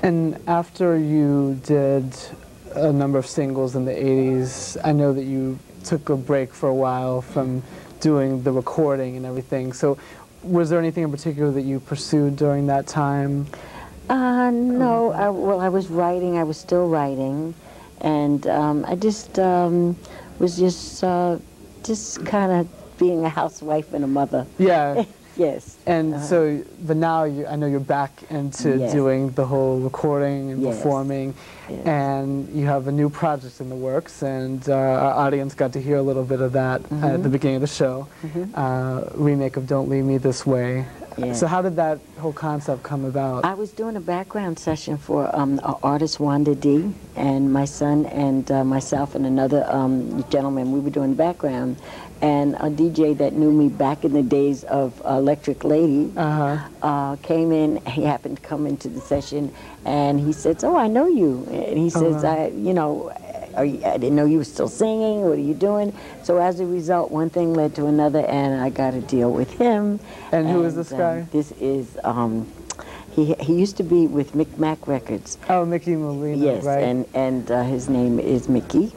And after you did a number of singles in the 80s, I know that you took a break for a while from doing the recording and everything. So was there anything in particular that you pursued during that time? No, well, I was writing, I was still writing, and I just was just kind of being a housewife and a mother. Yeah. Yes. And so, but now I know you're back into doing the whole recording and performing, and you have a new project in the works, and our audience got to hear a little bit of that at the beginning of the show, remake of Don't Leave Me This Way. So how did that whole concept come about? I was doing a background session for artist Wanda D, and my son and myself and another gentleman, we were doing background. And a DJ that knew me back in the days of Electric Lady came in. He happened to come into the session, and he said, "Oh, I know you." And he says, "You know, I didn't know you were still singing. What are you doing?" So as a result, one thing led to another, and I got a deal with him. And who is this guy? This is he used to be with Mac Records. Oh, Mickey Molina. Yes, right. and his name is Mickey.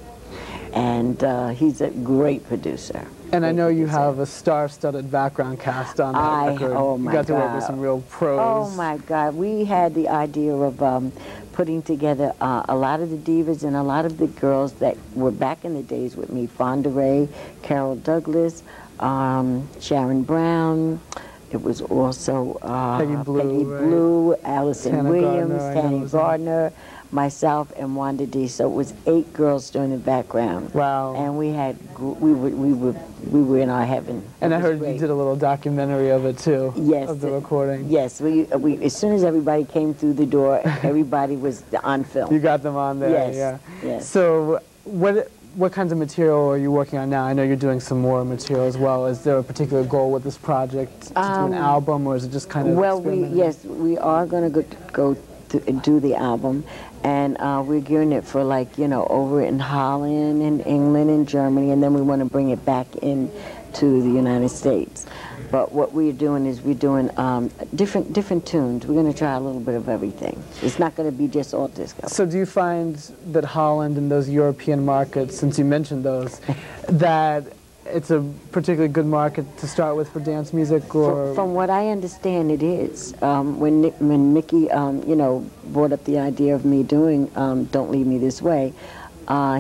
And he's a great producer. And I know you have a star-studded background cast on that record. Oh my God. You got to work with some real pros. Oh my God. We had the idea of putting together a lot of the divas and a lot of the girls that were back in the days with me. Fonda Ray, Carol Douglas, Sharon Brown. It was also Peggy Blue, Allison Hannah Williams, Gardner, Tanny Gardner, myself, and Wanda D. So it was 8 girls doing the background. Wow! And we had we were in our heaven. And I heard you did a little documentary of it too. Yes, of the recording. Yes, we as soon as everybody came through the door, everybody was on film. You got them on there. Yes. Yeah. Yes. So what kinds of material are you working on now? I know you're doing some more material as well. Is there a particular goal with this project to do an album, or is it just kind of we are going to go to do the album, and we're gearing it for, like, you know, over in Holland and England and Germany, and then we want to bring it back in to the United States. But what we're doing is we're doing different tunes. We're going to try a little bit of everything. It's not going to be just all disco. So do you find that Holland and those European markets, since you mentioned those, that it's a particularly good market to start with for dance music? Or from what I understand, it is. When Mickey, you know, brought up the idea of me doing Don't Leave Me This Way,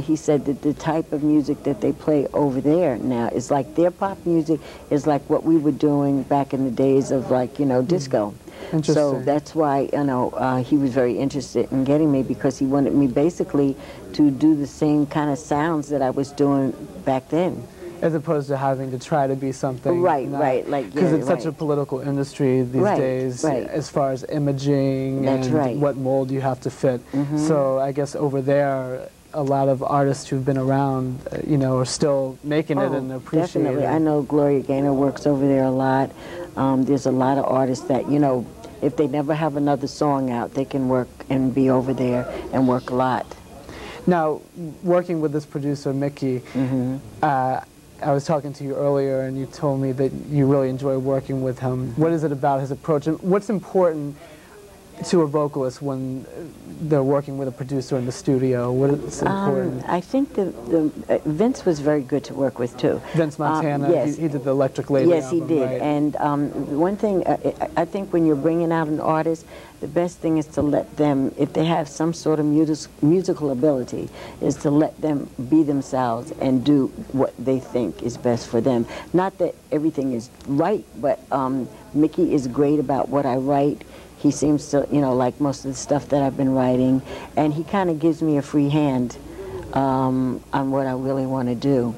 he said that the type of music that they play over there now is like their pop music is like what we were doing back in the days of, like, you know, disco. So that's why, you know, he was very interested in getting me, because he wanted me basically to do the same kind of sounds that I was doing back then. As opposed to having to try to be something. Right, like, because it's such a political industry these days, as far as imaging and what mold you have to fit. So I guess over there, a lot of artists who've been around, you know, are still making it and appreciating it. Definitely. I know Gloria Gaynor works over there a lot. There's a lot of artists that, you know, if they never have another song out, they can work and be over there and work a lot. Now, working with this producer, Mickey, I was talking to you earlier, and you told me that you really enjoy working with him. What is it about his approach, and what's important to a vocalist when they're working with a producer in the studio? What is important? I think Vince was very good to work with too. Vince Montana, yes. he did the Electric Lady Yes, album, he did. right? And one thing, I think when you're bringing out an artist, the best thing is to let them, if they have some sort of musical ability, is to let them be themselves and do what they think is best for them. Not that everything is right, but Mickey is great about what I write. He seems to, you know, like most of the stuff that I've been writing, and he kind of gives me a free hand on what I really want to do,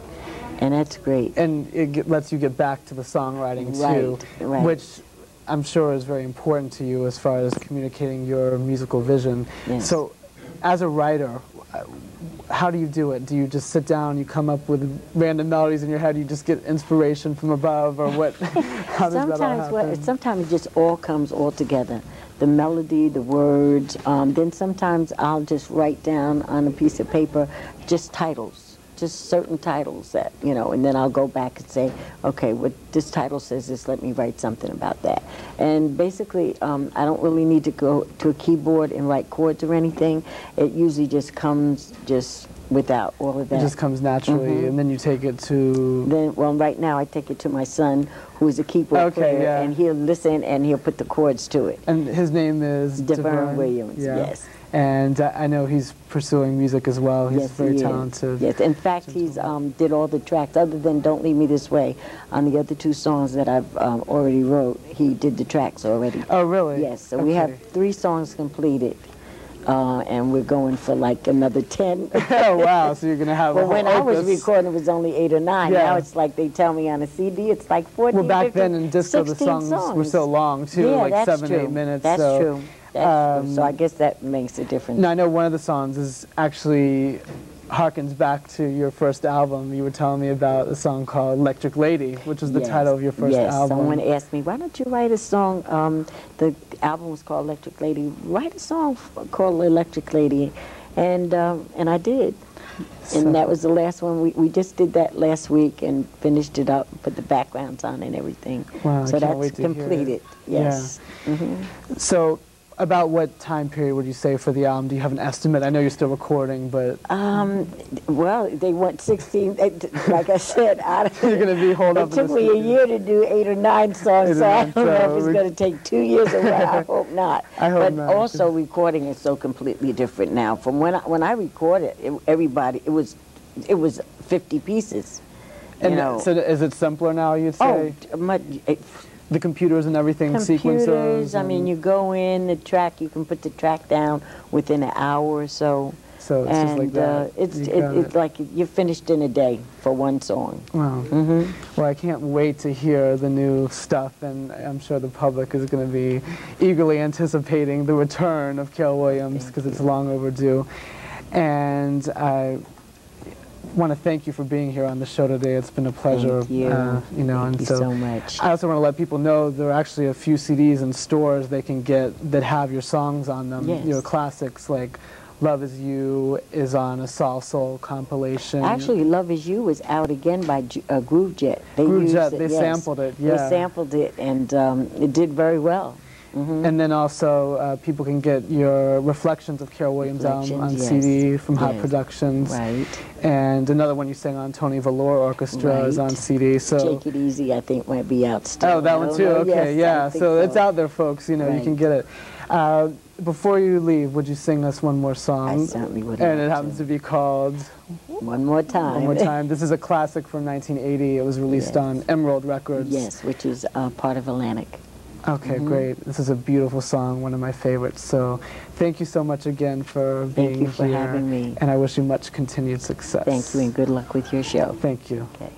and that's great. And it lets you get back to the songwriting too, which I'm sure is very important to you as far as communicating your musical vision. Yes. So, as a writer, how do you do it? Do you just sit down, you come up with random melodies in your head, you just get inspiration from above, or what? How does that all happen? Sometimes it just all comes all together. The melody, the words, then sometimes I'll just write down on a piece of paper just titles just certain titles that, you know, and then I'll go back and say, okay, what this title says this, let me write something about that. And basically, I don't really need to go to a keyboard and write chords or anything. It usually just comes just without all of that. It just comes naturally, and then you take it to... Then, well, right now I take it to my son, who is a keyboard player, and he'll listen and he'll put the chords to it. And his name is? Diva Williams, yes. And I know he's pursuing music as well. He's very talented. Yes, in fact, he's did all the tracks, other than Don't Leave Me This Way. On the other 2 songs that I've already wrote, he did the tracks already. Oh, really? Yes, so we have 3 songs completed. And we're going for like another 10. Oh, wow, so you're going to have well, a whole when I was recording, it was only 8 or 9. Now it's like they tell me on a CD, it's like 14, well, back 15, then in disco, the songs were so long, too, like 7, 8 minutes. That's so, true. That's true. So I guess that makes a difference. Now, I know one of the songs is actually harkens back to your first album. You were telling me about a song called Electric Lady, which was the title of your first album. Yes, someone asked me, why don't you write a song, the album was called Electric Lady, write a song called Electric Lady, and I did. And that was the last one. We just did that last week and finished it up, put the backgrounds on and everything. Wow, so that's completed, yes. Yeah. So, about what time period would you say for the album? Do you have an estimate? I know you're still recording, but... well, they want 16, like I said, you're going to be holed up. It took me a year to do 8 or 9 songs, so I don't know if it's going to take 2 years or what. I hope not. I hope not. But also recording is so completely different now. From when I recorded, everybody, it was 50 pieces. And so is it simpler now, you'd say? Oh, much... The computers and everything, sequencers. I mean, you go in the track, you can put the track down within an hour or so. So it's just like that. It's like you're finished in a day for one song. Wow. Well, I can't wait to hear the new stuff, and I'm sure the public is going to be eagerly anticipating the return of Cale Williams because it's long overdue. And I want to thank you for being here on the show today. It's been a pleasure. Thank you. Thank you so much. I also want to let people know there are actually a few CDs in stores they can get that have your songs on them. Yes. Your classics like Love Is You is on a Salsoul compilation. Actually, Love Is You was out again by Groove Jet. They sampled it, They sampled it, and it did very well. And then also people can get your Reflections of Cale Williams album on CD from Hot Productions. Right. And another one you sang on Tony Velour Orchestra is on CD. So Take It Easy, I think, might be out still. Oh, that one too? Okay, yes, so it's out there, folks. You know, you can get it. Before you leave, would you sing us one more song? I certainly would. And it happens to be called... One More Time. One More Time. This is a classic from 1980. It was released on Emerald Records. Yes, which is part of Atlantic. Okay, great. This is a beautiful song, one of my favorites. So thank you so much again for being here. Thank you for having me. And I wish you much continued success. Thank you, and good luck with your show. Thank you. Okay.